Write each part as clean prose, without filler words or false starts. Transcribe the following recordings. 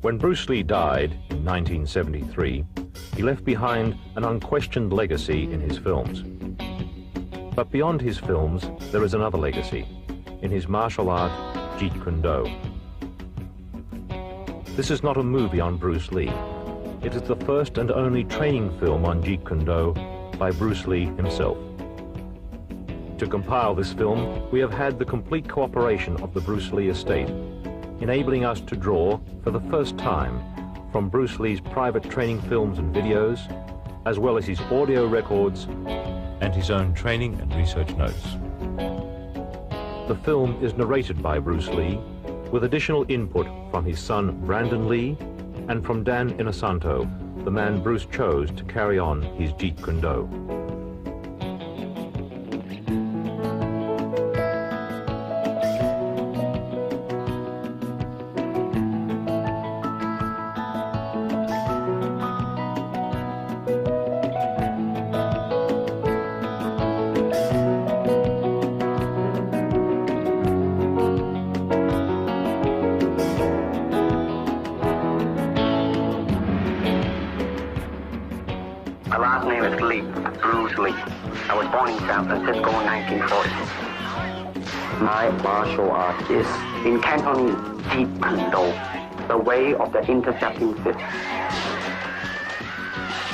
When Bruce Lee died in 1973, he left behind an unquestioned legacy in his films. But beyond his films, there is another legacy, in his martial art, Jeet Kune Do. This is not a movie on Bruce Lee. It is the first and only training film on Jeet Kune Do by Bruce Lee himself. To compile this film, we have had the complete cooperation of the Bruce Lee estate, enabling us to draw, for the first time, from Bruce Lee's private training films and videos, as well as his audio records and his own training and research notes. The film is narrated by Bruce Lee, with additional input from his son Brandon Lee and from Dan Inosanto, the man Bruce chose to carry on his Jeet Kune Do. My last name is Lee, Bruce Lee. I was born in San Francisco in 1940. My martial art is in Cantonese Jeet Kune Do, the way of the intercepting fist.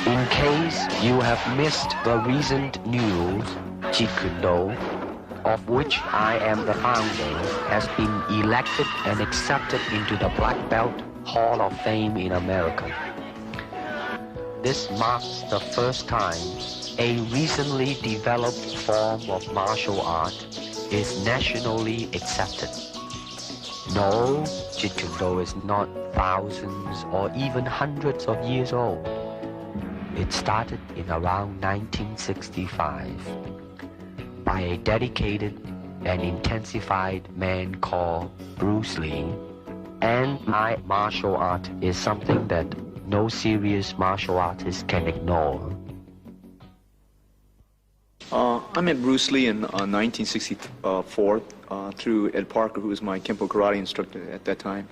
In case you have missed the recent news, Jeet Kune Do, of which I am the founder, has been elected and accepted into the Black Belt Hall of Fame in America. This marks the first time a recently developed form of martial art is nationally accepted. No, Jeet Kune Do is not thousands or even hundreds of years old. It started in around 1965 by a dedicated and intensified man called Bruce Lee. And my martial art is something that no serious martial artist can ignore. I met Bruce Lee in 1964 through Ed Parker, who was my Kempo karate instructor at that time.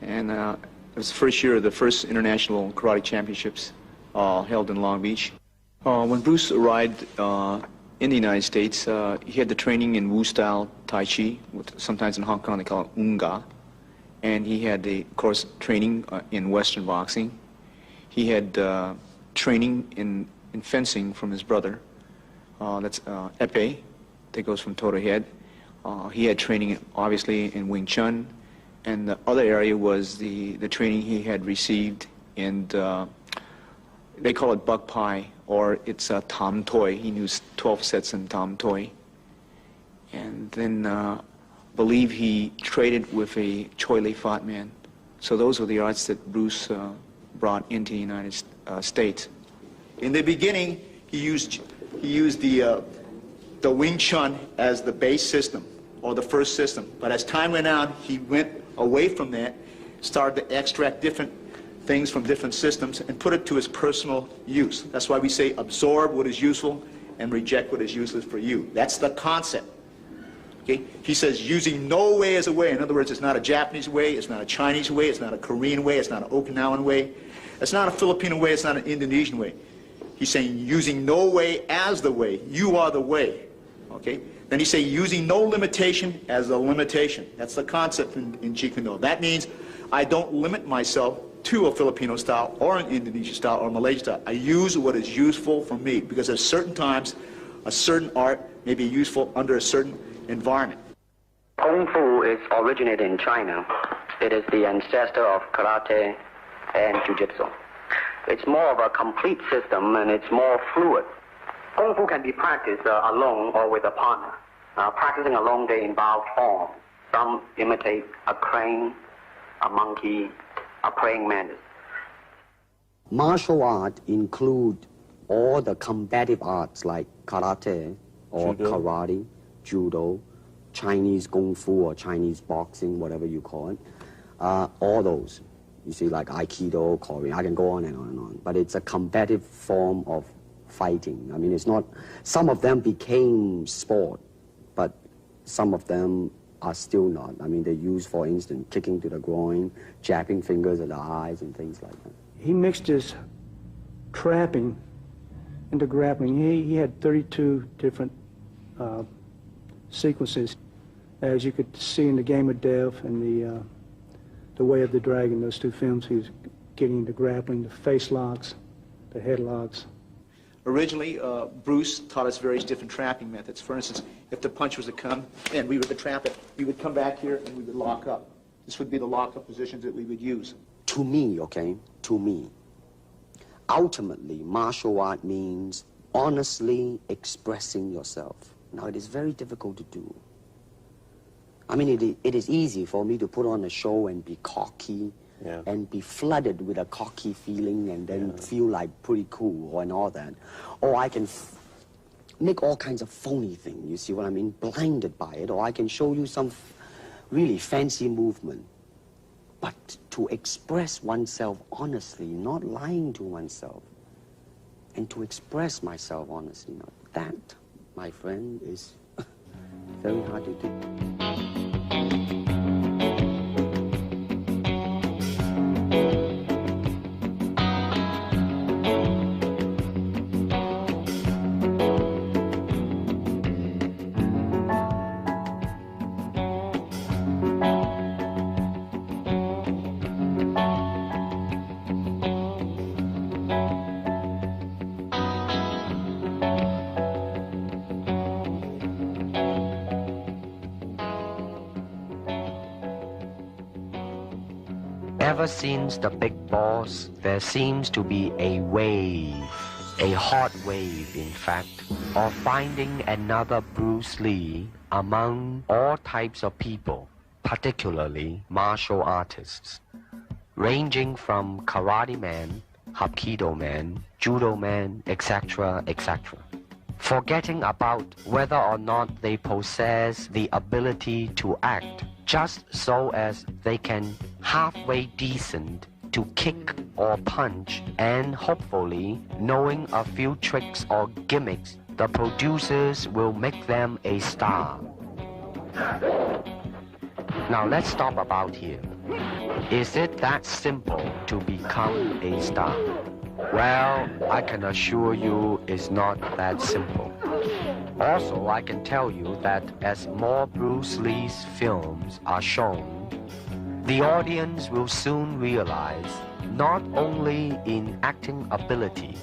And it was the first year of the first international karate championships held in Long Beach. When Bruce arrived in the United States, he had the training in Wu-style Tai Chi, sometimes in Hong Kong they call it Unga. And he had, of course, training in Western boxing. He had training in fencing from his brother. That's epee, that goes from toe to head. He had training, obviously, in Wing Chun. And the other area was the training he had received in, they call it Buk Pai, or it's Tam Toi. He knew 12 sets in Tam Toi. And then believe he traded with a Choi Lee Fat man. So those were the arts that Bruce brought into the United States. In the beginning, he used the Wing Chun as the base system, or the first system. But as time went on, he went away from that, started to extract different things from different systems and put it to his personal use. That's why we say absorb what is useful and reject what is useless for you. That's the concept. Okay? He says using no way as a way. In other words, it's not a Japanese way, it's not a Chinese way, it's not a Korean way, it's not an Okinawan way, it's not a Filipino way, it's not an Indonesian way. He's saying using no way as the way. You are the way. Okay? Then he's saying using no limitation as a limitation. That's the concept in Jeet Kune Do. That means I don't limit myself to a Filipino style or an Indonesian style or Malaysian style. I use what is useful for me, because at certain times a certain art may be useful under a certain environment. Kung Fu is originated in China. It is the ancestor of karate and jiu-jitsu. It's more of a complete system, and it's more fluid. Kung Fu can be practiced alone or with a partner. Practicing alone, they involve form. Some imitate a crane, a monkey, a praying mantis. Martial art include all the combative arts like karate or karate, judo, Chinese kung fu or Chinese boxing, whatever you call it. All those. You see, like Aikido, Korean, I can go on and on and on. But it's a combative form of fighting. I mean, it's not, some of them became sport, but some of them are still not. I mean, they use, for instance, kicking to the groin, jabbing fingers at the eyes, and things like that. He mixed his trapping into grappling. He had 32 different sequences, as you could see in The Game of Death and the Way of the Dragon. Those two films, he was getting into grappling, the face locks, the head locks. Originally, Bruce taught us various different trapping methods. For instance, if the punch was to come and we were to trap it, we would come back here and we would lock up. This would be the lock-up positions that we would use. To me, okay, to me, ultimately, martial art means honestly expressing yourself. Now, it is very difficult to do. I mean, it is easy for me to put on a show and be cocky, and be flooded with a cocky feeling and then feel like pretty cool and all that. Or I can make all kinds of phony things, you see what I mean, blinded by it. Or I can show you some really fancy movement. But to express oneself honestly, not lying to oneself, and to express myself honestly, now, that, my friend, is very hard to do. Ever since the big boss, there seems to be a wave, a hot wave in fact, of finding another Bruce Lee among all types of people, particularly martial artists, ranging from karate man, hapkido man, judo man, etc., etc. Forgetting about whether or not they possess the ability to act, just so as they can halfway decent to kick or punch, and hopefully knowing a few tricks or gimmicks, the producers will make them a star. Now let's stop about here. Is it that simple to become a star? Well, I can assure you it's not that simple. Also, I can tell you that as more Bruce Lee's films are shown, the audience will soon realize not only in acting ability,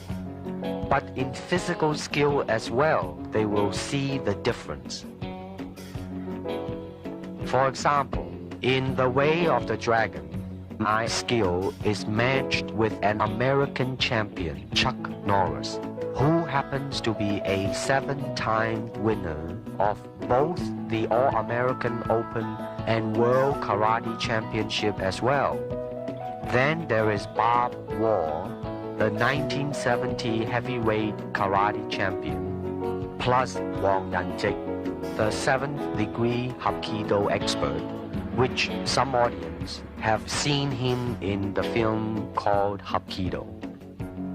but in physical skill as well, they will see the difference. For example, in The Way of the Dragon, my skill is matched with an American champion, Chuck Norris, who happens to be a 7-time winner of both the All-American Open and World Karate Championship as well. Then there is Bob Wall, the 1970 heavyweight karate champion, plus Wang Yanjik, the 7th degree Hapkido expert, which some audience have seen him in the film called Hapkido.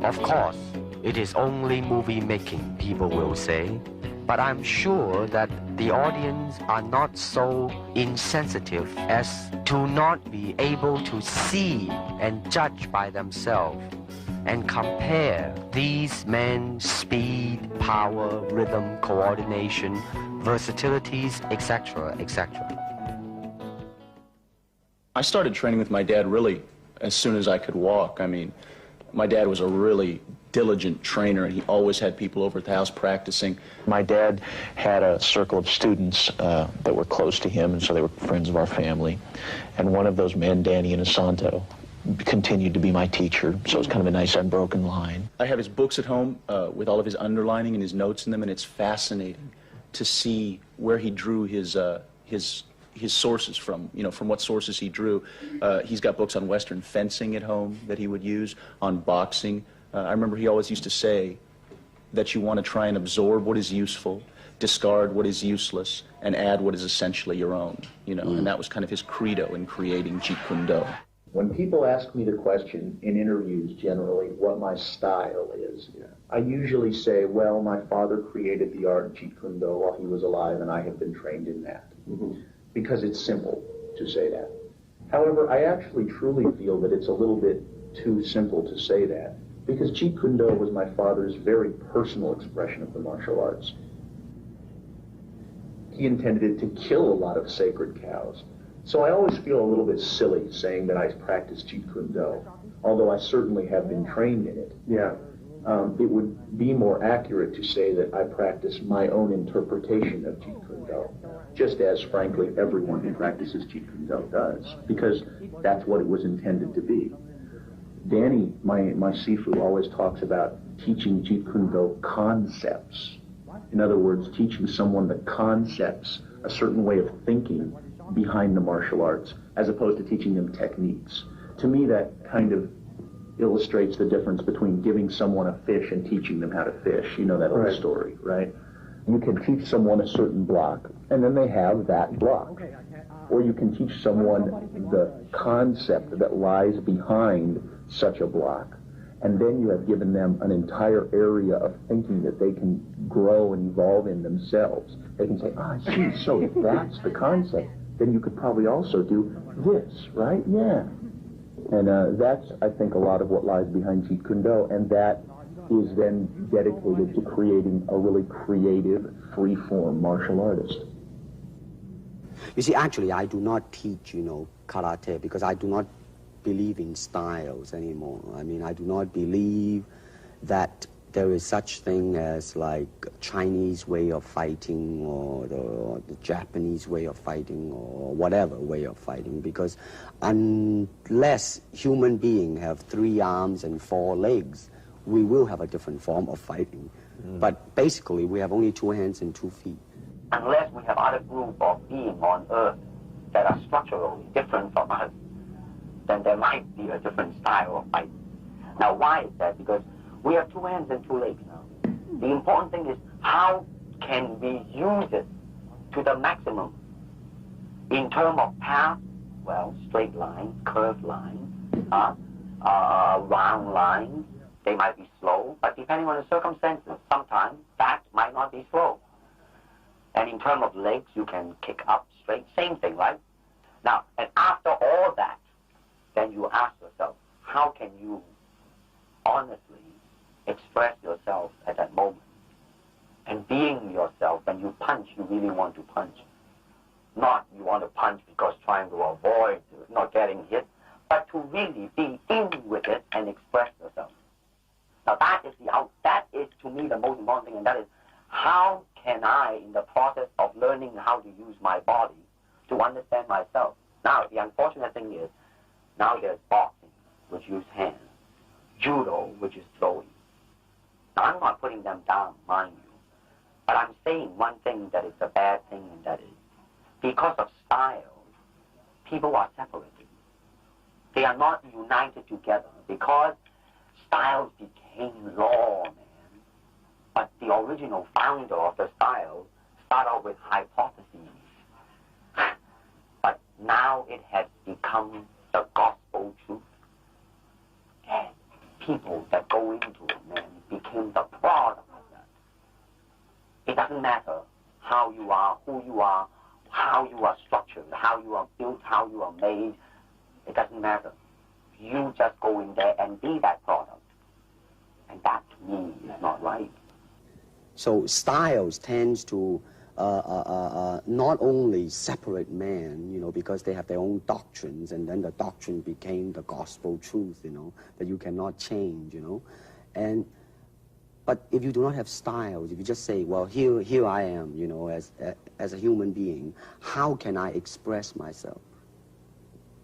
Of course, it is only movie making, people will say, but I'm sure that the audience are not so insensitive as to not be able to see and judge by themselves and compare these men's speed, power, rhythm, coordination, versatilities, etc., etc. I started training with my dad really as soon as I could walk. I mean, my dad was a really diligent trainer, and he always had people over at the house practicing. My dad had a circle of students that were close to him, and so they were friends of our family. And one of those men, Danny Inosanto, continued to be my teacher, so it's kind of a nice unbroken line. I have his books at home with all of his underlining and his notes in them, and it's fascinating to see where he drew his sources from, you know, from what sources he drew. He's got books on Western fencing at home that he would use, on boxing. I remember he always used to say that you want to try and absorb what is useful, discard what is useless, and add what is essentially your own, you know, and that was kind of his credo in creating Jeet Kune Do. When people ask me the question in interviews generally what my style is, I usually say, well, my father created the art of Jeet Kune Do while he was alive, and I have been trained in that. because it's simple to say that. However, I actually truly feel that it's a little bit too simple to say that, because Jeet Kune Do was my father's very personal expression of the martial arts. He intended it to kill a lot of sacred cows. So I always feel a little bit silly saying that I practice Jeet Kune Do, although I certainly have been trained in it. Yeah. It would be more accurate to say that I practice my own interpretation of Jeet Kune Do, just as, frankly, everyone who practices Jeet Kune Do does, because that's what it was intended to be. Danny, my Sifu, always talks about teaching Jeet Kune Do concepts. In other words, teaching someone the concepts, a certain way of thinking behind the martial arts, as opposed to teaching them techniques. To me, that kind of illustrates the difference between giving someone a fish and teaching them how to fish. You know that old story, right? You can teach someone a certain block, and then they have that block. Or you can teach someone the concept that lies behind such a block, and then you have given them an entire area of thinking that they can grow and evolve in themselves. They can say, I see, so if that's the concept, then you could probably also do this, right? Yeah. And that's, I think, a lot of what lies behind Jeet Kune Do, and that is then dedicated to creating a really creative, free-form martial artist. You see, actually, I do not teach, karate, because I do not believe in styles anymore. I mean, I do not believe that there is such thing as like Chinese way of fighting or the Japanese way of fighting or whatever way of fighting, because unless human beings have 3 arms and 4 legs, we will have a different form of fighting. But basically, we have only 2 hands and 2 feet. Unless we have other group of beings on Earth that are structurally different from us, then there might be a different style of fight. Now, why is that? Because we have 2 hands and 2 legs now. The important thing is, how can we use it to the maximum? In terms of path, well, straight lines, curved lines, round lines, they might be slow, but depending on the circumstances, sometimes that might not be slow. And in terms of legs, you can kick up straight, same thing, right? Now, and after all that, then you ask yourself, how can you honestly express yourself at that moment? And being yourself, when you punch, you really want to punch. Not you want to punch because trying to avoid not getting hit, but to really be in with it and express yourself. Now that is to me the most important thing, and that is, how can I, in the process of learning how to use my body, to understand myself? Now, the unfortunate thing is, now there's boxing, which use hands, judo, which is throwing. Now, I'm not putting them down, mind you, but I'm saying one thing that is a bad thing, and that is, because of style, people are separated. They are not united together, because styles became law, man. But the original founder of the style started out with hypotheses. But now it has become the gospel truth. And people that go into it, man, became the product of that. It doesn't matter how you are, who you are, how you are structured, how you are built, how you are made. It doesn't matter. You just go in there and be that product. And that, to me, is not right. So styles tends to not only separate men, because they have their own doctrines, and then the doctrine became the gospel truth, that you cannot change, But if you do not have styles, if you just say, well, here I am, as a human being, how can I express myself?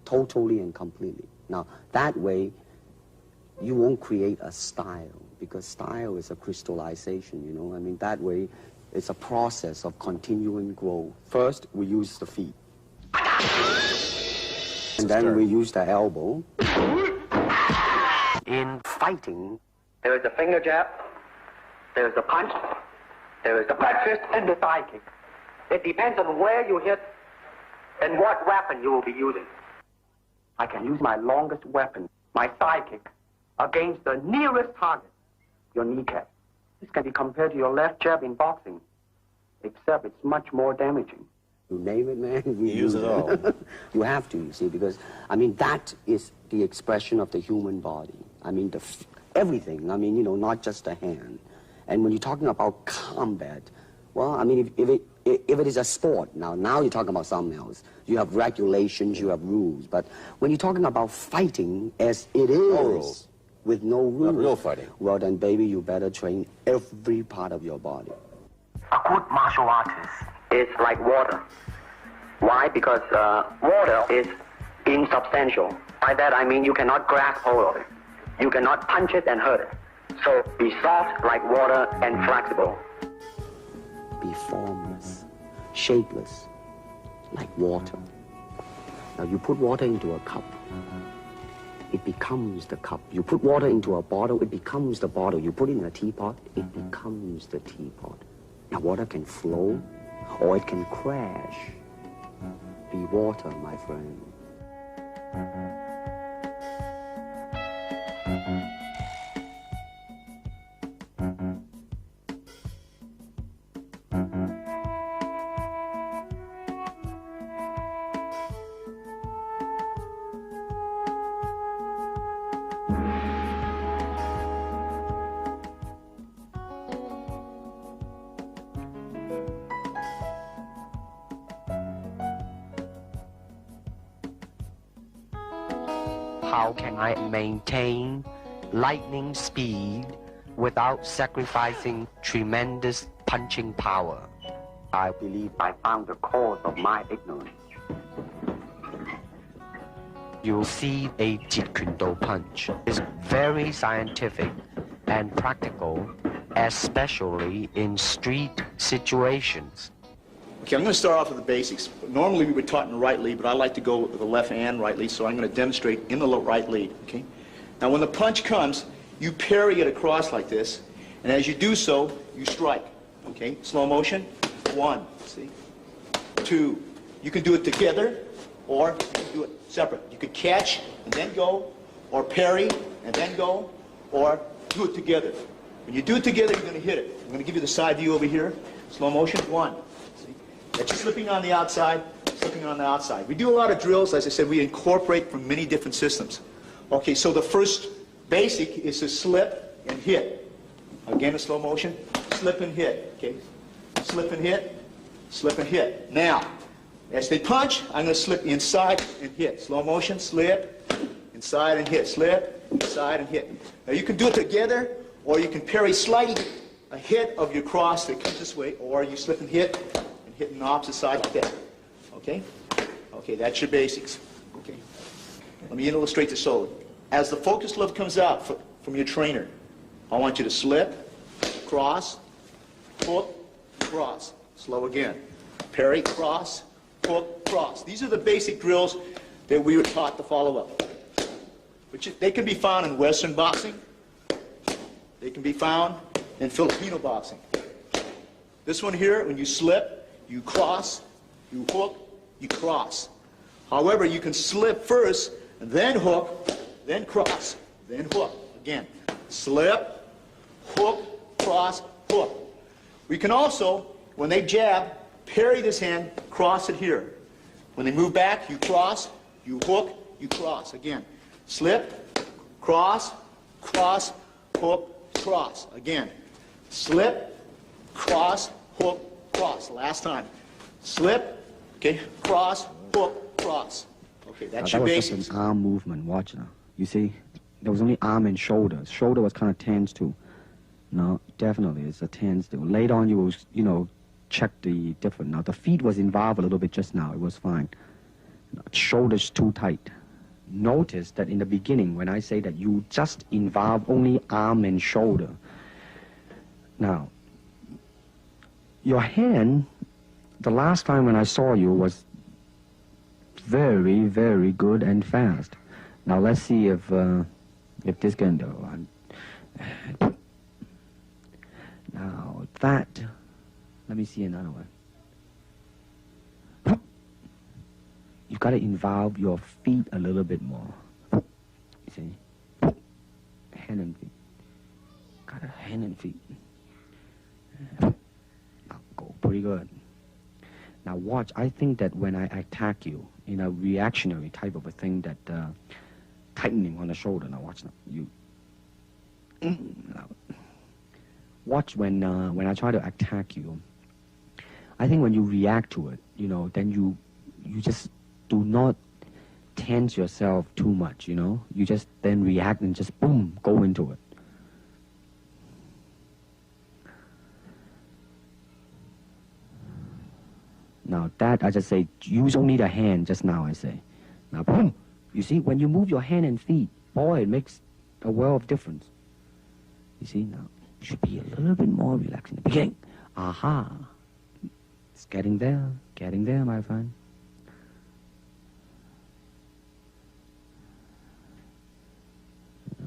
Totally and completely. Now, that way, you won't create a style, because style is a crystallization, that way, it's a process of continuing growth. First, we use the feet. And then we use the elbow. In fighting, there is the finger jab, there is the punch, there is the back fist, and the thigh kick. It depends on where you hit and what weapon you will be using. I can use my longest weapon, my thigh kick, against the nearest target, your kneecap. This can be compared to your left jab in boxing, except it's much more damaging. You name it, man. We use it all. You have to, you see, because, I mean, that is the expression of the human body. I mean, everything. I mean, you know, not just a hand. And when you're talking about combat, well, I mean, if it is a sport, now you're talking about something else. You have regulations, you have rules. But when you're talking about fighting as it is, no rules. With no rules. Not real fighting. Well, then, baby, you better train every part of your body. A good martial artist is like water. Why? Because water is insubstantial. By that I mean you cannot grasp hold of it. You cannot punch it and hurt it. So be soft like water and flexible. Be formless, shapeless, like water. Now you put water into a cup, it becomes the cup. You put water into a bottle, it becomes the bottle. You put it in a teapot, it becomes the teapot. Now water can flow or it can crash. Be water, my friend. How can I maintain lightning speed without sacrificing tremendous punching power? I believe I found the cause of my ignorance. You'll see a Jeet Kune Do punch is very scientific and practical, especially in street situations. Okay, I'm going to start off with the basics. Normally we were taught in the right lead, but I like to go with the left and right lead, so I'm going to demonstrate in the right lead. Okay. Now when the punch comes, you parry it across like this, and as you do so, you strike. Okay, slow motion. 1, see, 2. You can do it together, or you can do it separate. You could catch and then go, or parry and then go, or do it together. When you do it together, you're going to hit it. I'm going to give you the side view over here. Slow motion. 1. That's slipping on the outside, slipping on the outside. We do a lot of drills, as I said, we incorporate from many different systems. Okay, so the first basic is to slip and hit. Again, in slow motion, slip and hit. Okay, slip and hit, slip and hit. Now, as they punch, I'm going to slip inside and hit. Slow motion, slip, inside and hit, slip, inside and hit. Now you can do it together, or you can parry slightly ahead of your cross that comes this way, or you slip and hit the opposite side like that. Okay? Okay, that's your basics. Okay. Let me illustrate this slowly. As the focus glove comes out from your trainer, I want you to slip, cross, hook, cross. Slow again. Parry, cross, hook, cross. These are the basic drills that we were taught to follow up. But they can be found in Western boxing. They can be found in Filipino boxing. This one here, when you slip, you cross, you hook, you cross. However, you can slip first, and then hook, then cross, then hook. Again, slip, hook, cross, hook. We can also, when they jab, parry this hand, cross it here. When they move back, you cross, you hook, you cross. Again, slip, cross, cross, hook, cross. Again, slip, cross, hook, cross. Last time. Slip, okay, cross, hook, cross. Okay, that's your basics. That was just an arm movement. Watch now. You see, there was only arm and shoulder. Shoulder was kind of tense too. No, definitely, it's a tense too. Later on, you will, you know, check the different. Now, the feet was involved a little bit just now. It was fine. Shoulders too tight. Notice that in the beginning, when I say that you just involve only arm and shoulder. Now, your hand, the last time when I saw you was very, very good and fast. Now let's see if this can do. Now that, let me see another one. You've got to involve your feet a little bit more. You see? Hand and feet. Got a hand and feet. Go pretty good. Now watch, I think that when I attack you in a reactionary type of a thing, that tightening on the shoulder, now watch now, you, now, watch when I try to attack you, I think when you react to it, you know, then you just do not tense yourself too much, you know, you just then react and just boom, go into it. Now that, I just say, use only the hand just now, I say. Now, boom! You see, when you move your hand and feet, boy, it makes a world of difference. You see, now, you should be a little bit more relaxed in the beginning. Aha! It's getting there, my friend.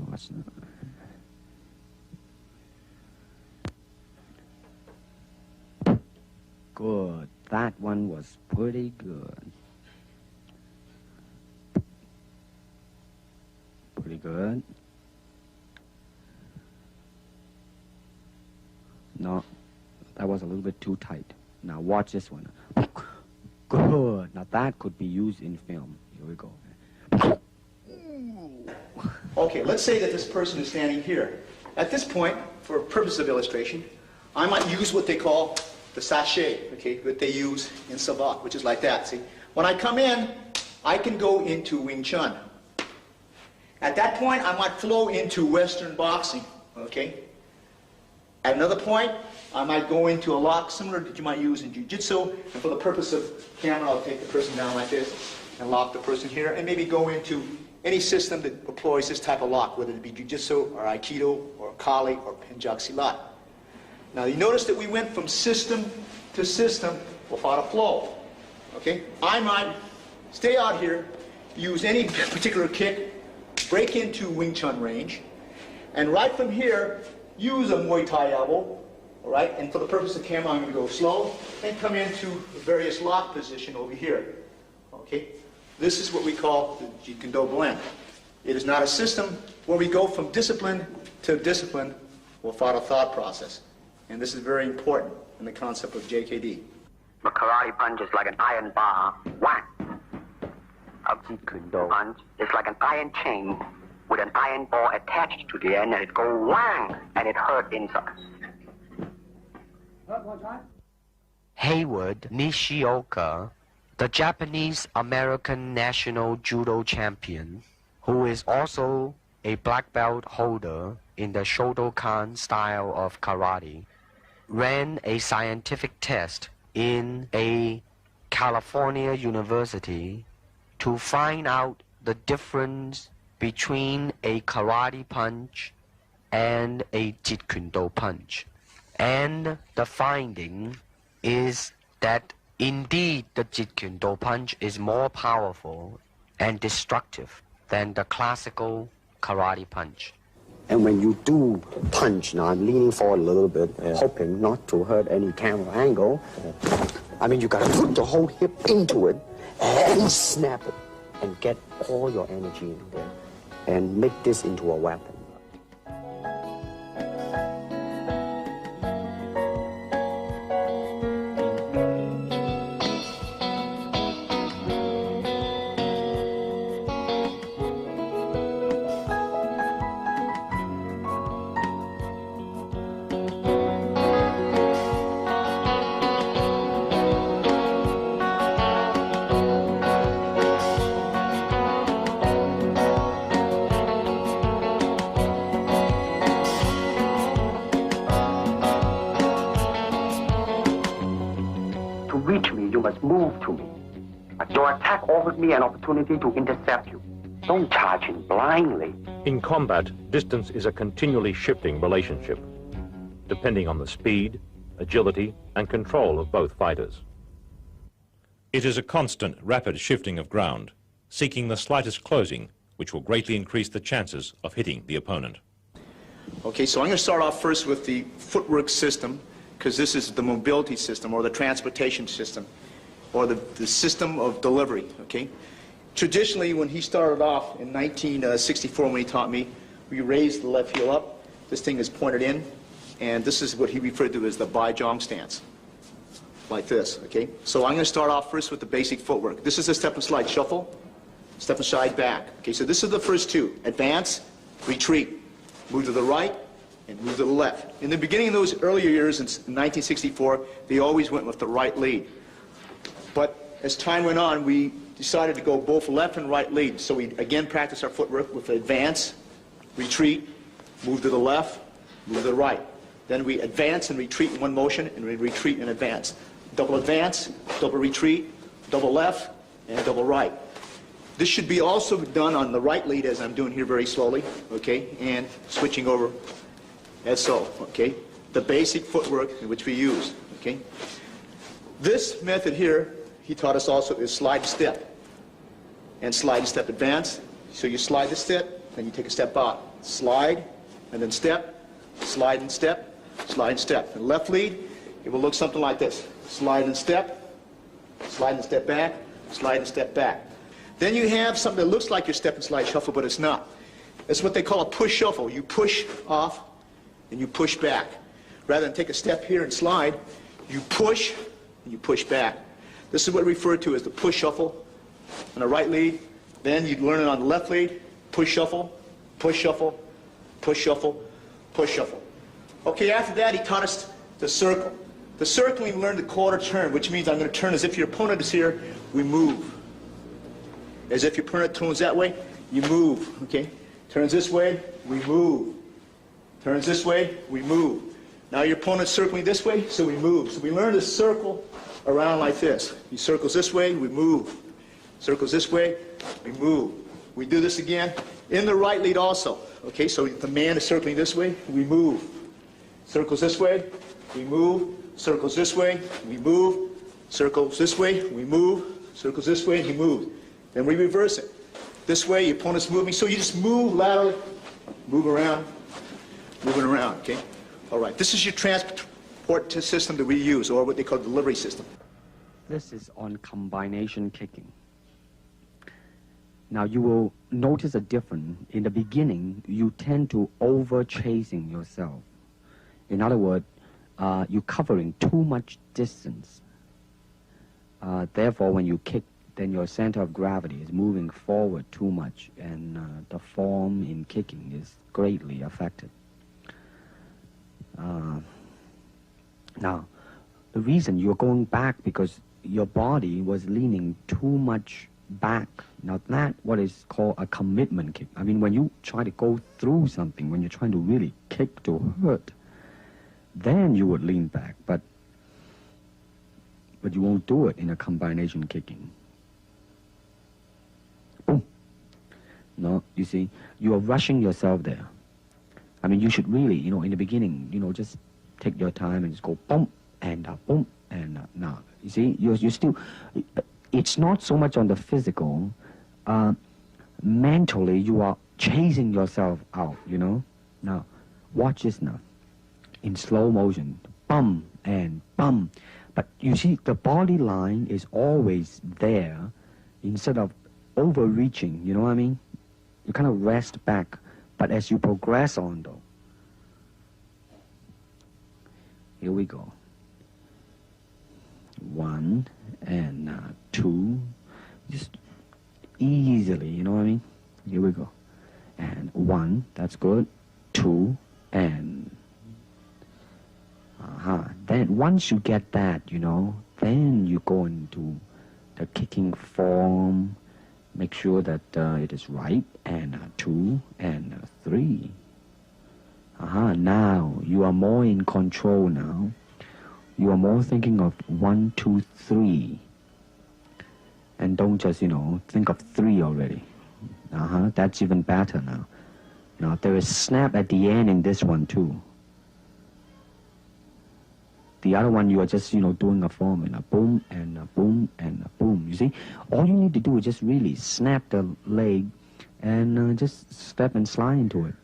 Watch now. Good. That one was pretty good. Pretty good. No, that was a little bit too tight. Now watch this one. Good. Now that could be used in film. Here we go. Okay, let's say that this person is standing here. At this point, for purpose of illustration, I might use what they call the sachet, okay, that they use in Savate, which is like that, see? When I come in, I can go into Wing Chun. At that point, I might flow into Western boxing, okay? At another point, I might go into a lock similar that you might use in Jiu-Jitsu, and for the purpose of camera, I'll take the person down like this and lock the person here, and maybe go into any system that employs this type of lock, whether it be Jiu-Jitsu or Aikido or Kali or Pencak Silat. Now you notice that we went from system to system without a flow. Okay? I might stay out here, use any particular kick, break into Wing Chun range, and right from here, use a Muay Thai elbow. All right? And for the purpose of camera, I'm going to go slow and come into a various lock position over here. Okay? This is what we call the Jeet Kune Do blend. It is not a system where we go from discipline to discipline without a thought process. And this is very important in the concept of JKD. A karate punch is like an iron bar. Whack! A Jeet Kune Do punch is like an iron chain with an iron ball attached to the end, and it go whang, and it hurt inside. Hayward Nishioka, the Japanese-American national judo champion, who is also a black belt holder in the Shotokan style of karate, ran a scientific test in a California university to find out the difference between a karate punch and a Jeet Kune Do punch. And the finding is that indeed the Jeet Kune Do punch is more powerful and destructive than the classical karate punch. And when you do punch, now I'm leaning forward a little bit, hoping not to hurt any camera angle. I mean, you gotta put the whole hip into it and snap it and get all your energy in there and make this into a weapon. Move to me. Your attack offers me an opportunity to intercept you. Don't charge in blindly. In combat, distance is a continually shifting relationship, depending on the speed, agility, and control of both fighters. It is a constant, rapid shifting of ground, seeking the slightest closing, which will greatly increase the chances of hitting the opponent. Okay, so I'm going to start off first with the footwork system, because this is the mobility system or the transportation system, or the system of delivery, okay? Traditionally, when he started off in 1964, when he taught me, we raised the left heel up. This thing is pointed in, and this is what he referred to as the Bai Zhang stance. like this, okay? So I'm going to start off first with the basic footwork. This is a step and slide shuffle, step and slide back. Okay, so this is the first two. Advance, retreat, move to the right, and move to the left. In the beginning of those earlier years in 1964, they always went with the right lead. But as time went on, we decided to go both left and right lead. So we again practice our footwork with advance, retreat, move to the left, move to the right. Then we advance and retreat in one motion, and we retreat and advance. Double advance, double retreat, double left, and double right. This should be also done on the right lead as I'm doing here very slowly, okay, and switching over as so, okay. The basic footwork in which we use, okay. This method here, he taught us also, is slide step. And slide and step advance. So you slide the step, then you take a step out. Slide, and then step, slide and step, slide and step. And left lead, it will look something like this. Slide and step back, slide and step back. Then you have something that looks like your step and slide shuffle, but it's not. It's what they call a push shuffle. You push off, and you push back. Rather than take a step here and slide, you push, and you push back. This is what we refer to as the push shuffle on the right lead. Then you learn it on the left lead. Push shuffle, push shuffle, push shuffle, push shuffle. Okay, after that he taught us the circle. The circle, we learned the quarter turn, which means I'm going to turn as if your opponent is here, we move. As if your opponent turns that way, you move, okay? Turns this way, we move. Turns this way, we move. Now your opponent's circling this way, so we move. So we learn to circle around like this. He circles this way, we move. Circles this way, we move. We do this again in the right lead also. Okay, so the man is circling this way, we move. Circles this way, we move. Circles this way, we move. Circles this way, we move. Circles this way, he moves. Then we reverse it. This way, your opponent's moving, so you just move laterally, move around, moving around, okay? All right, this is your transport system that we use, or what they call delivery system. This is on combination kicking. Now you will notice a difference. In the beginning, you tend to over-chasing yourself. In other words, you're covering too much distance. Therefore, when you kick, then your center of gravity is moving forward too much, and the form in kicking is greatly affected. Now, the reason you're going back because your body was leaning too much back. Now that what is called a commitment kick. I mean, when you try to go through something, when you're trying to really kick to hurt, then you would lean back, but you won't do it in a combination kicking. Boom. No, you see, you are rushing yourself there. I mean, you should really, in the beginning, just take your time and just go boom, and now. You see, you still, it's not so much on the physical, mentally you are chasing yourself out, Now, watch this now. In slow motion, bum and bum. But you see, the body line is always there instead of overreaching, you know what I mean? You kind of rest back, but as you progress on though. Here we go. 1 and 2, just easily, you know what I mean? Here we go. And 1, that's good. 2 and then once you get that, then you go into the kicking form, make sure that it is right, and 2 and 3. Now you are more in control now. You are more thinking of 1, 2, 3. And don't just, think of 3 already. That's even better now. Now there is snap at the end in this one too. The other one, you are just, doing a form and a boom and a boom and a boom. You see, all you need to do is just really snap the leg and just step and slide into it.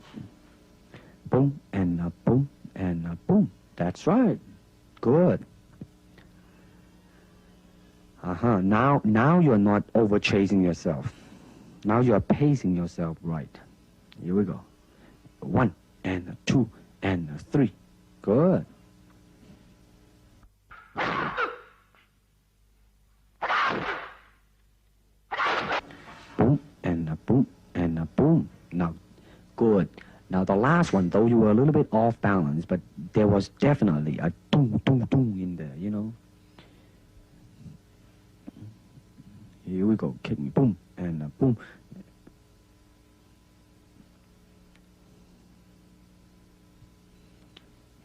Boom and a boom and a boom. That's right. Good. Now you're not over chasing yourself. Now you are pacing yourself right. Here we go. 1 and 2 and 3. Good. Now, the last one, though, you were a little bit off balance, but there was definitely a doom, doom, doom in there, you know. Here we go, kick me, boom, and boom.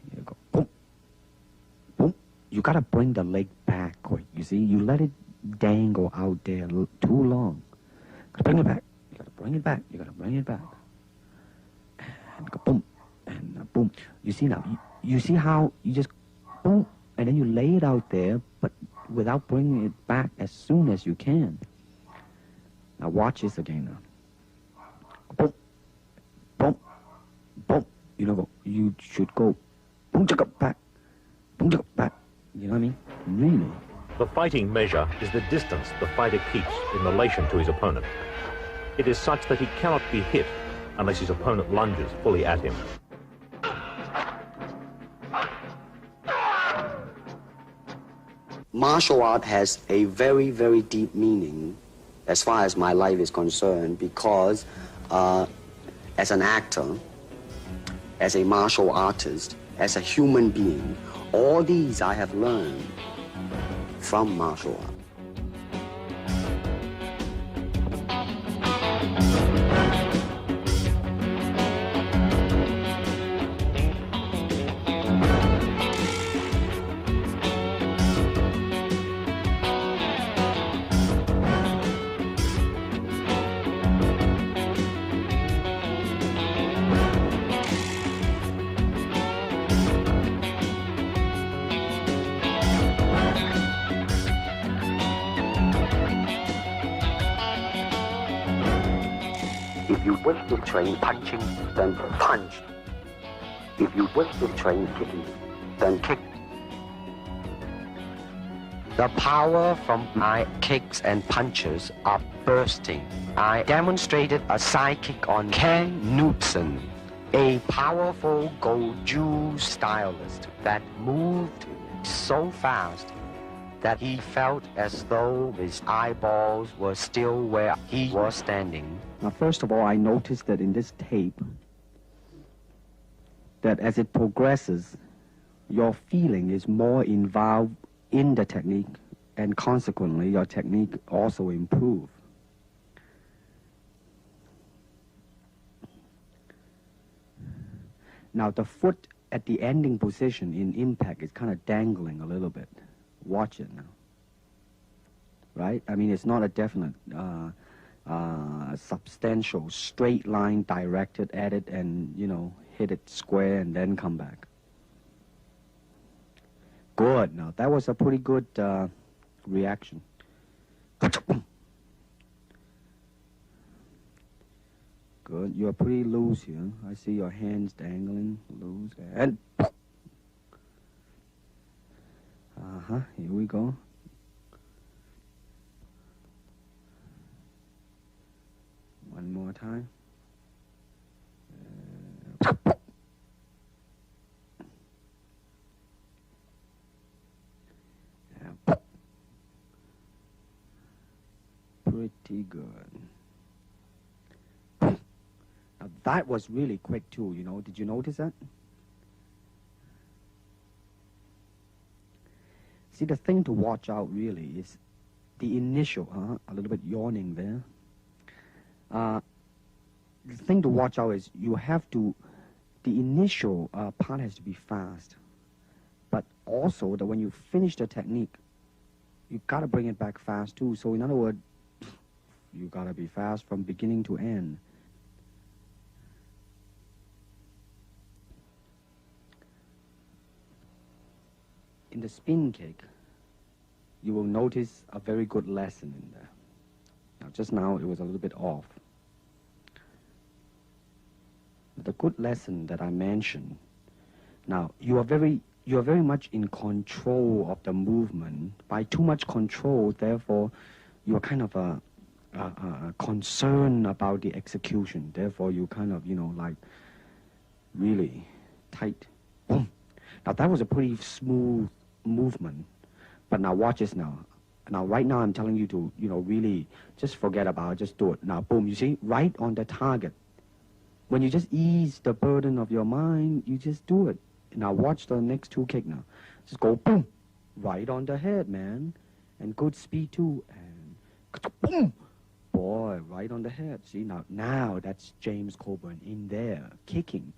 Here you go, boom, boom. You gotta bring the leg back quick, you see. You let it dangle out there too long. Gotta bring it back. You gotta bring it back. You gotta bring it back. And go boom, and boom. You see now, you see how you just boom, and then you lay it out there, but without bringing it back as soon as you can. Now watch this again now. Boom, boom, boom. You know, you should go boom, back, boom, back. You know what I mean? Really. The fighting measure is the distance the fighter keeps in relation to his opponent. It is such that he cannot be hit unless his opponent lunges fully at him. Martial art has a very, very deep meaning as far as my life is concerned, because as an actor, as a martial artist, as a human being, all these I have learned from martial art. If you wish to train punching, then punch. If you wish to train kicking, then kick. The power from my kicks and punches are bursting. I demonstrated a side kick on Ken Knudsen, a powerful Goju stylist that moved so fast that he felt as though his eyeballs were still where he was standing. Now, first of all, I noticed that in this tape, that as it progresses, your feeling is more involved in the technique, and consequently, your technique also improves. Now, the foot at the ending position in impact is kind of dangling a little bit. Watch it now. Right? I mean, it's not a definite, substantial, straight line directed at it and, you know, hit it square and then come back. Good. Now, that was a pretty good reaction. Good. You're pretty loose here. I see your hands dangling loose. And here we go. One more time. Pretty good. Now that was really quick too, you know. Did you notice that? See, the thing to watch out really is the initial, a little bit yawning there. The thing to watch out is you have to, the initial part has to be fast. But also that when you finish the technique, you gotta bring it back fast too. So in other words, you gotta be fast from beginning to end. In the spin kick, you will notice a very good lesson in there. Now, just now, it was a little bit off. The good lesson that I mentioned, now, you are very much in control of the movement. By too much control, therefore, you are kind of concerned about the execution. Therefore, you kind of, you know, like, really tight. Boom. Now, that was a pretty smooth movement. But now watch this now. Now, right now, I'm telling you to, you know, really just forget about it. Just do it. Now, boom, you see, right on the target. When you just ease the burden of your mind, you just do it. Now watch the next two kick now. Just go boom, right on the head, man. And good speed too. And boom, boy, right on the head. See, now that's James Coburn in there, kicking.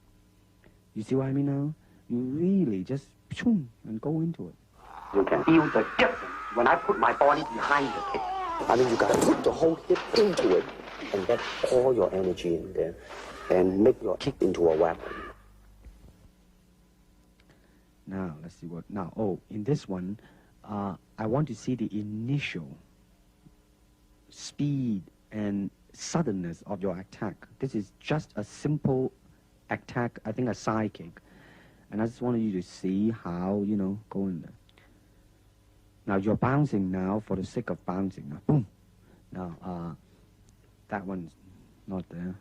You see what I mean now? You really just boom, and go into it. You can feel the difference when I put my body behind the kick. I mean, you got to put the whole hip into it and get all your energy in there and make your kick into a weapon. Now, let's see what... Now, in this one, I want to see the initial speed and suddenness of your attack. This is just a simple attack, I think a side kick. And I just wanted you to see how, go in there. Now, you're bouncing now for the sake of bouncing. Now, boom. Now, that one's not there.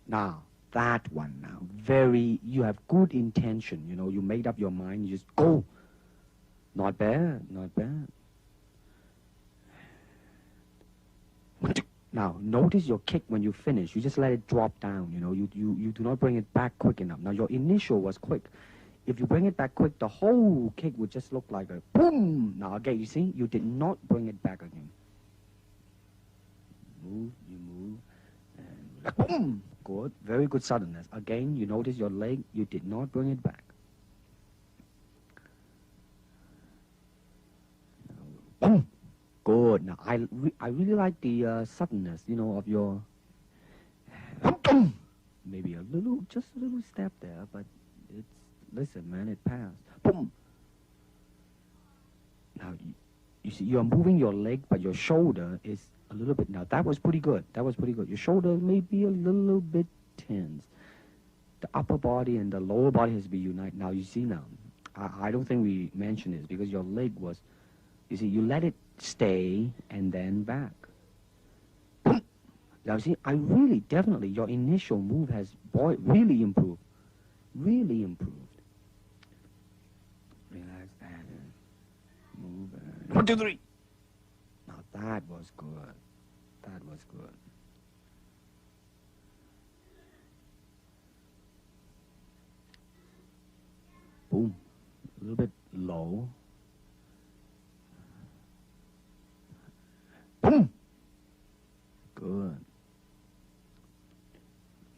Now, that one now. You have good intention, you made up your mind, you just go. Not bad, not bad. Now, notice your kick when you finish. You just let it drop down, You do not bring it back quick enough. Now, your initial was quick. If you bring it back quick, the whole kick would just look like a boom. Now, again, you see, you did not bring it back again. You move, and boom. Good, very good suddenness. Again, you notice your leg, you did not bring it back. Boom. Good. Now, I really like the suddenness, of your... Maybe just a little step there, but it's... Listen, man, it passed. Boom. Now, you see, you're moving your leg, but your shoulder is a little bit... Now, that was pretty good. That was pretty good. Your shoulder may be a little bit tense. The upper body and the lower body has to be united. Now, you see now, I don't think we mentioned this because your leg was... You see, you let it stay and then back. Now, see, I really, definitely, your initial move has, really improved. Really improved. Relax and move. 1, 2, 3. Now, that was good. That was good. Boom. A little bit low. Boom. Good.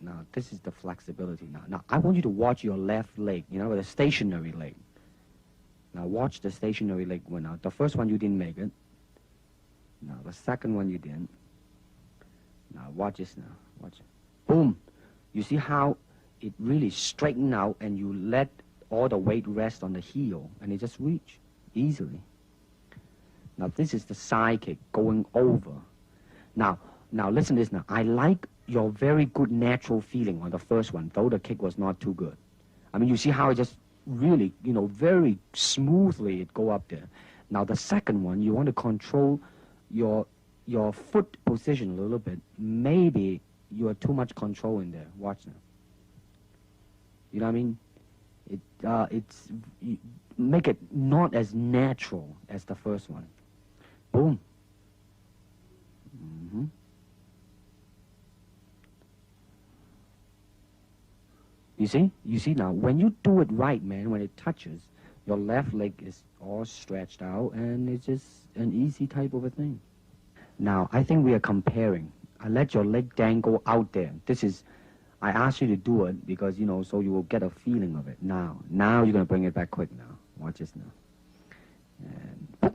Now, this is the flexibility now. Now, I want you to watch your left leg, the stationary leg. Now, watch the stationary leg one out. The first one, you didn't make it. Now, the second one, you didn't. Now, watch this now. Watch it. Boom. You see how it really straightened out and you let all the weight rest on the heel and it just reach easily. Now, this is the side kick going over. Now, listen to this now. I like your very good natural feeling on the first one, though the kick was not too good. I mean, you see how it just really, very smoothly it go up there. Now, the second one, you want to control your foot position a little bit. Maybe you are too much control in there. Watch now. You know what I mean? Make it not as natural as the first one. Boom. Mm-hmm. You see now, when you do it right, man, when it touches, your left leg is all stretched out, and it's just an easy type of a thing. Now, I think we are comparing. I let your leg dangle out there. This is, I asked you to do it because, so you will get a feeling of it. Now you're going to bring it back quick now. Watch this now. And,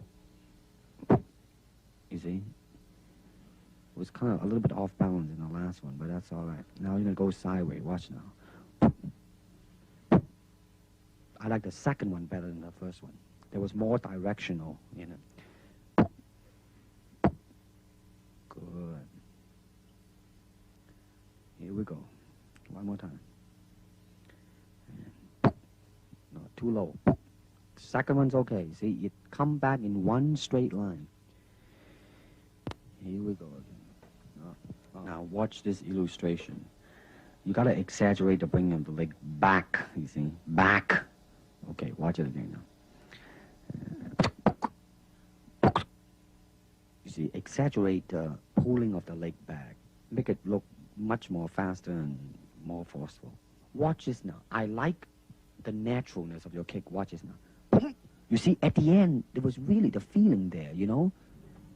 you see? It was kind of a little bit off balance in the last one, but that's all right. Now you're going to go sideways. Watch now. I like the second one better than the first one. There was more directional in it. Good. Here we go. One more time. And no, too low. Second one's okay. See, it come back in one straight line. Here we go again. Now watch this illustration. You gotta exaggerate the bringing of the leg back, you see? Back. Okay, watch it again now. You see, exaggerate the pulling of the leg back. Make it look much more faster and more forceful. Watch this now. I like the naturalness of your kick. Watch this now. You see, at the end, there was really the feeling there, you know?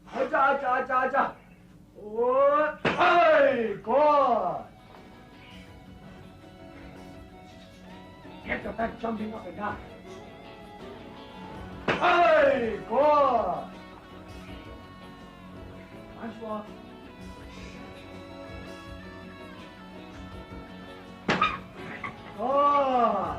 Hey, good. Get your back jumping up and down. Hey, good. Nice one. Good.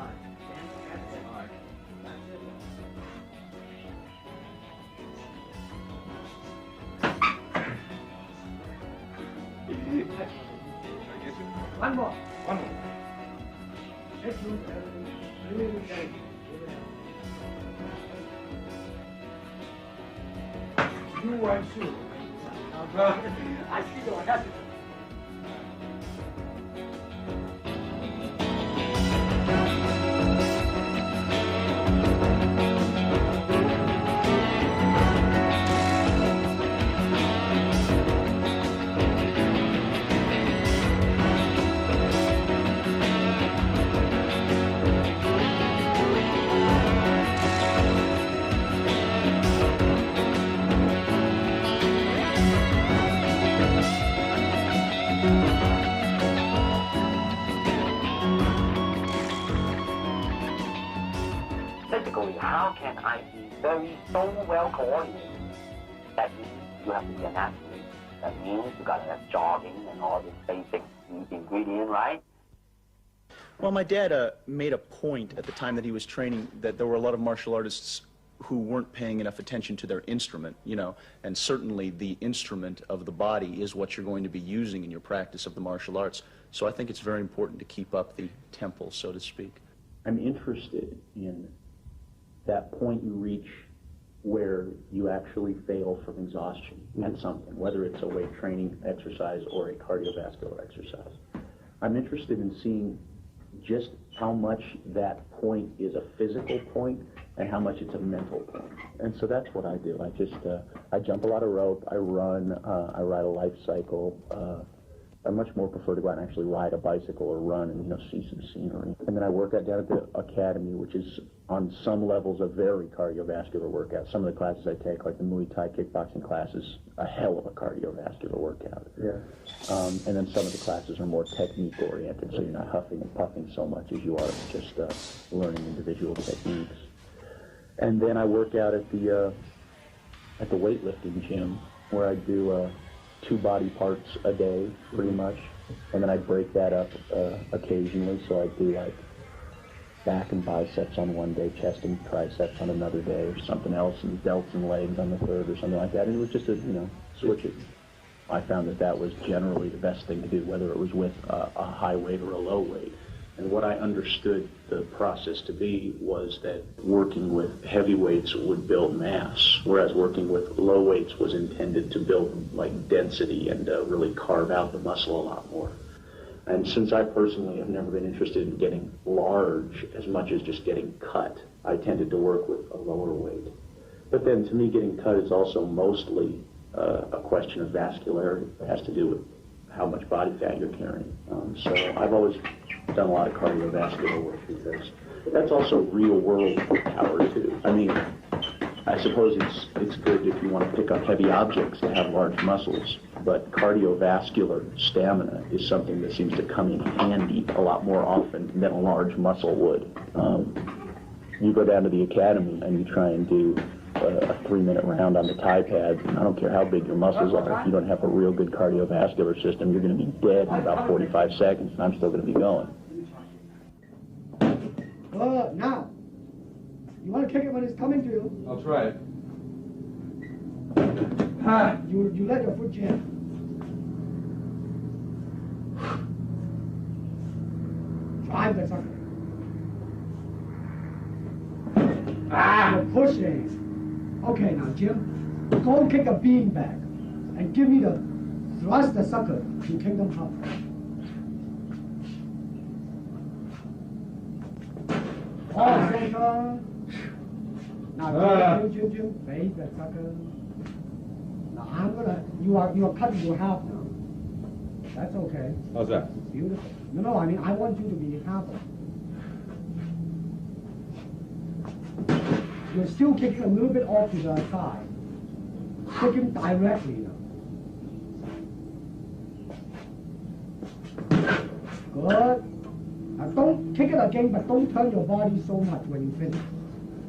One more. You weren't sure. I see your hesitation. Physically, how can I be so well coordinated? That means you have to be an athlete. That means you gotta have jogging and all this basic ingredient, right? Well, my dad made a point at the time that he was training that there were a lot of martial artists who weren't paying enough attention to their instrument, you know, and certainly the instrument of the body is what you're going to be using in your practice of the martial arts. So I think it's very important to keep up the tempo, so to speak. I'm interested in that point you reach where you actually fail from exhaustion at something, whether it's a weight training exercise or a cardiovascular exercise. I'm interested in seeing just how much that point is a physical point and how much it's a mental point. And so that's what I do. I jump a lot of rope, I run, I ride a life cycle. I much more prefer to go out and actually ride a bicycle or run and, you know, see some scenery. And then I work out down at the academy, which is on some levels a very cardiovascular workout. Some of the classes I take, like the Muay Thai kickboxing classes, a hell of a cardiovascular workout. Yeah. And then some of the classes are more technique oriented, so you're not huffing and puffing so much as you are just learning individual techniques. And then I work out at the weightlifting gym, where I do 2 body parts a day, pretty much, and then I break that up occasionally. So I do like back and biceps on one day, chest and triceps on another day, or something else, and delts and legs on the third, or something like that. And it was just a, you know, switch it. I found that that was generally the best thing to do, whether it was with a high weight or a low weight. And what I understood the process to be was that working with heavy weights would build mass, whereas working with low weights was intended to build like density and really carve out the muscle a lot more. And since I personally have never been interested in getting large as much as just getting cut, I tended to work with a lower weight. But then to me, getting cut is also mostly a question of vascularity. It has to do with how much body fat you're carrying. So I've always done a lot of cardiovascular work because that's also real world power too. I mean, I suppose it's good if you want to pick up heavy objects to have large muscles, but cardiovascular stamina is something that seems to come in handy a lot more often than a large muscle would. You go down to the academy and you try and do a 3-minute round on the Thai pads, and I don't care how big your muscles are, if you don't have a real good cardiovascular system, you're going to be dead in about 45 seconds, and I'm still going to be going. Now, you want to kick it when it's coming to you? I'll try it. You let your foot jam. Drive the sucker. You're pushing. Okay, now, Jim, go and kick a beanbag and give me the thrust the sucker to kick them up. All center. Now, Jim, face the sucker. Now, you are cutting your half now. That's okay. How's that? Beautiful. No, I mean, I want you to be happy. You're still kicking a little bit off to the side. Kick him directly now. Good. Now don't kick it again, but don't turn your body so much when you finish.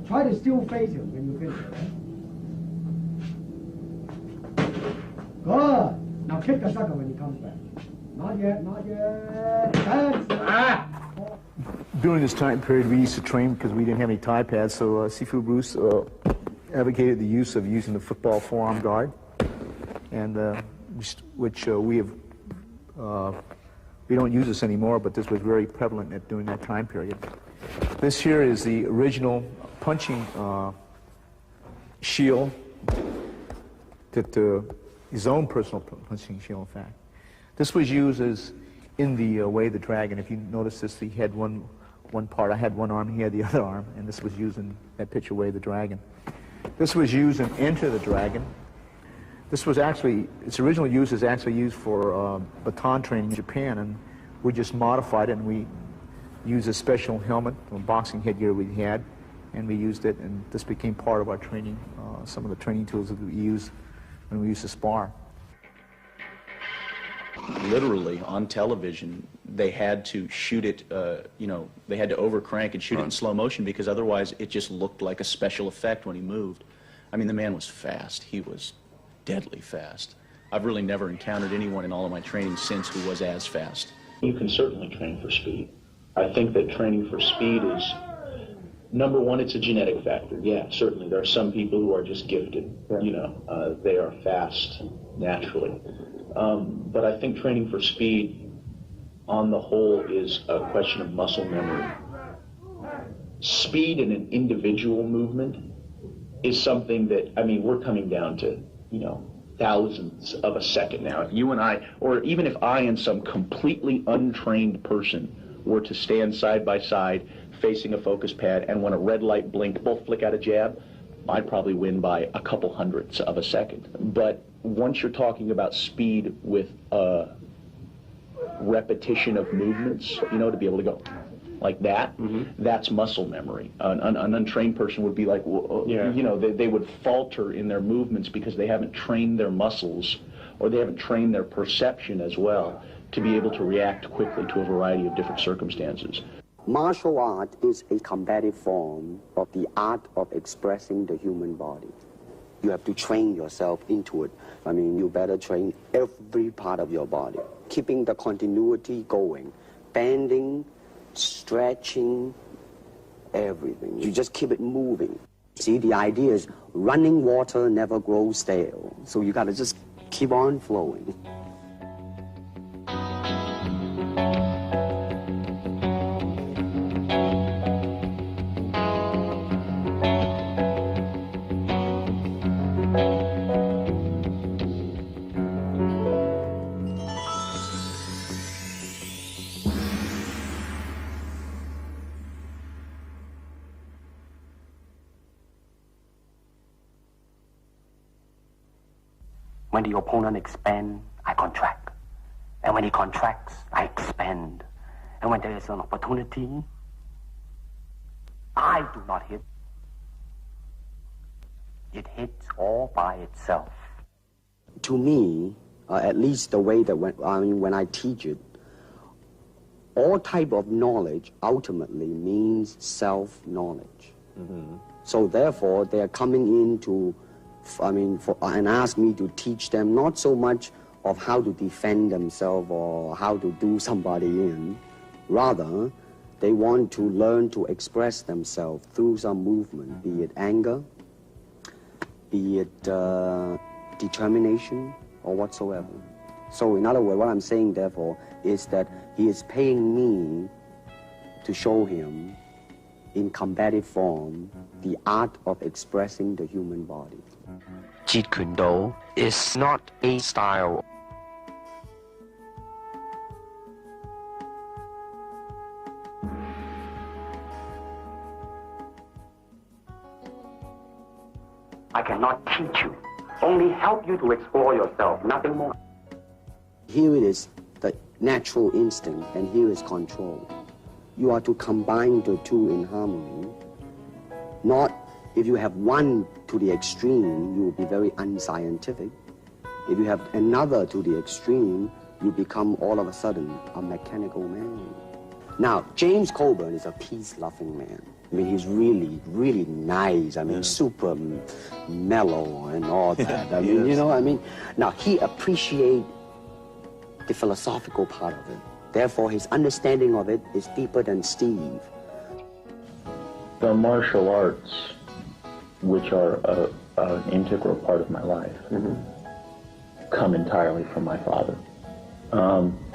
Try to still face him when you finish. Right? Good. Now kick the sucker when he comes back. Not yet, not yet. That's During this time period, we used to train because we didn't have any tie pads, so Sifu Bruce advocated the use of using the football forearm guard, and which we don't use this anymore, but this was very prevalent during that time period. This here is the original punching shield, his own personal punching shield, in fact. This was used as in the Way of the Dragon. If you notice this, he had one part. I had one arm, he had the other arm, and this was used in that picture, Way of the Dragon. This was used in Enter the Dragon. This was actually, its original use is actually used for baton training in Japan, and we just modified it, and we used a special helmet, a boxing headgear we had, and we used it, and this became part of our training, some of the training tools that we used when we used to spar. Literally, on television, they had to shoot it, they had to overcrank and shoot it in slow motion because otherwise it just looked like a special effect when he moved. I mean, the man was fast. He was deadly fast. I've really never encountered anyone in all of my training since who was as fast. You can certainly train for speed. I think that training for speed is, number one, it's a genetic factor. Yeah, certainly. There are some people who are just gifted. They are fast naturally. But I think training for speed, on the whole, is a question of muscle memory. Speed in an individual movement is something that, I mean, we're coming down to, thousandths of a second now. If you and I, or even if I and some completely untrained person were to stand side by side facing a focus pad, and when a red light blinked, both flick out a jab, I'd probably win by a couple hundredths of a second. But once you're talking about speed with a repetition of movements, to be able to go like that, that's muscle memory. An untrained person would be like, they would falter in their movements because they haven't trained their muscles, or they haven't trained their perception as well to be able to react quickly to a variety of different circumstances. Martial art is a combative form of the art of expressing the human body. You have to train yourself into it. I mean, you better train every part of your body, keeping the continuity going, bending, stretching, everything. You just keep it moving. See, the idea is running water never grows stale, so you got to just keep on flowing. When the opponent expands, I contract. And when he contracts, I expand. And when there is an opportunity, I do not hit. It hits all by itself. To me, at least the way that when I teach it, all type of knowledge ultimately means self-knowledge. So therefore, they are coming in to and ask me to teach them not so much of how to defend themselves or how to do somebody in. Rather, they want to learn to express themselves through some movement, be it anger, be it determination, or whatsoever. So in other words, what I'm saying, therefore, is that he is paying me to show him in combative form the art of expressing the human body. Jeet Kune Do is not a style. I cannot teach you, only help you to explore yourself, nothing more. Here it is natural instinct, and here is control. You are to combine the two in harmony. Not, if you have one to the extreme, you will be very unscientific. If you have another to the extreme, you become all of a sudden a mechanical man. Now, James Coburn is a peace-loving man. I mean, he's really, really nice. I mean, super mellow and all that. I mean, you know, I mean, now he appreciates the philosophical part of it. Therefore, his understanding of it is deeper than Steve. The martial arts, which are an integral part of my life, come entirely from my father.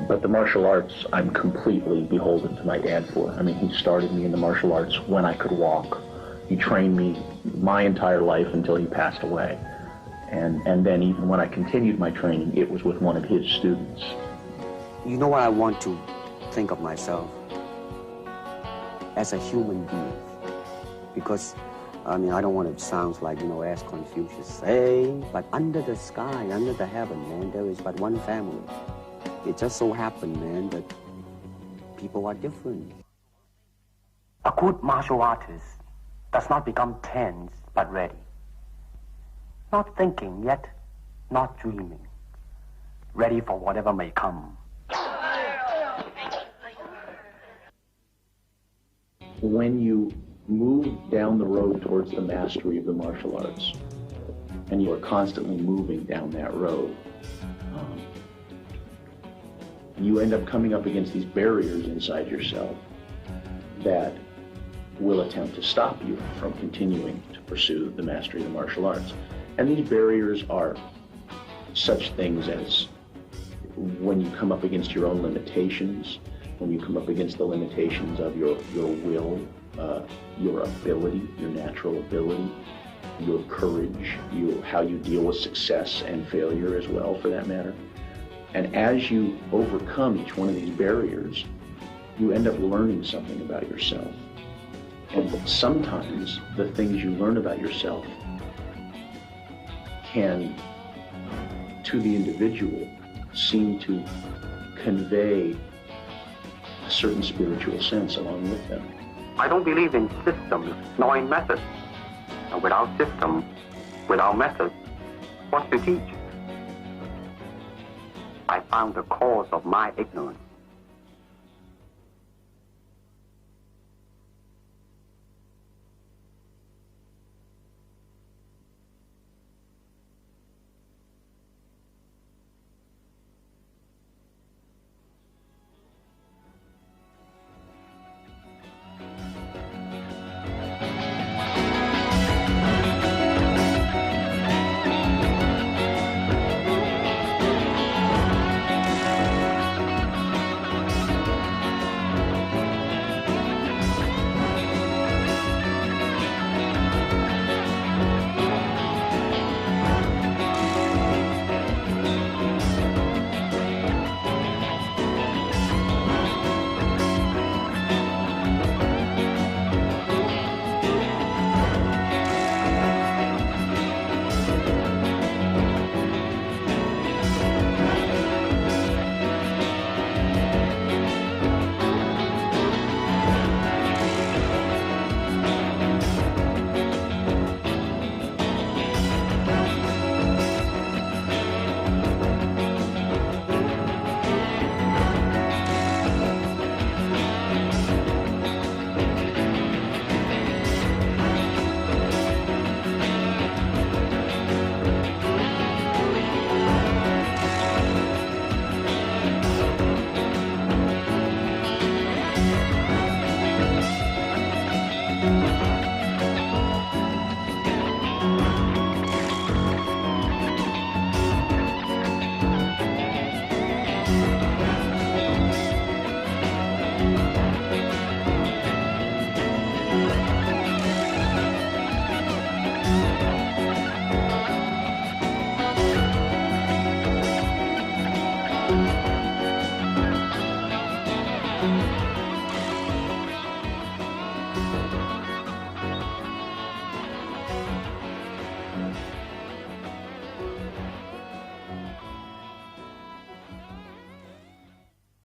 But the martial arts, I'm completely beholden to my dad for. I mean, he started me in the martial arts when I could walk. He trained me my entire life until he passed away. And then even when I continued my training, it was with one of his students. You know what I want to think of myself? As a human being. Because, I mean, I don't want to sound like, you know, as Confucius say, but under the sky, under the heaven, man, there is but one family. It just so happened, man, that people are different. A good martial artist does not become tense, but ready. Not thinking yet, not dreaming. Ready for whatever may come. When you move down the road towards the mastery of the martial arts, and you are constantly moving down that road, you end up coming up against these barriers inside yourself that will attempt to stop you from continuing to pursue the mastery of the martial arts. And these barriers are such things as when you come up against your own limitations, when you come up against the limitations of your will, your ability, your natural ability, your courage, how you deal with success and failure as well, for that matter. And as you overcome each one of these barriers, you end up learning something about yourself. And sometimes the things you learn about yourself can, to the individual, seem to convey a certain spiritual sense along with them. I don't believe in systems, nor in methods. And without system, without method, what's to teach? I found the cause of my ignorance.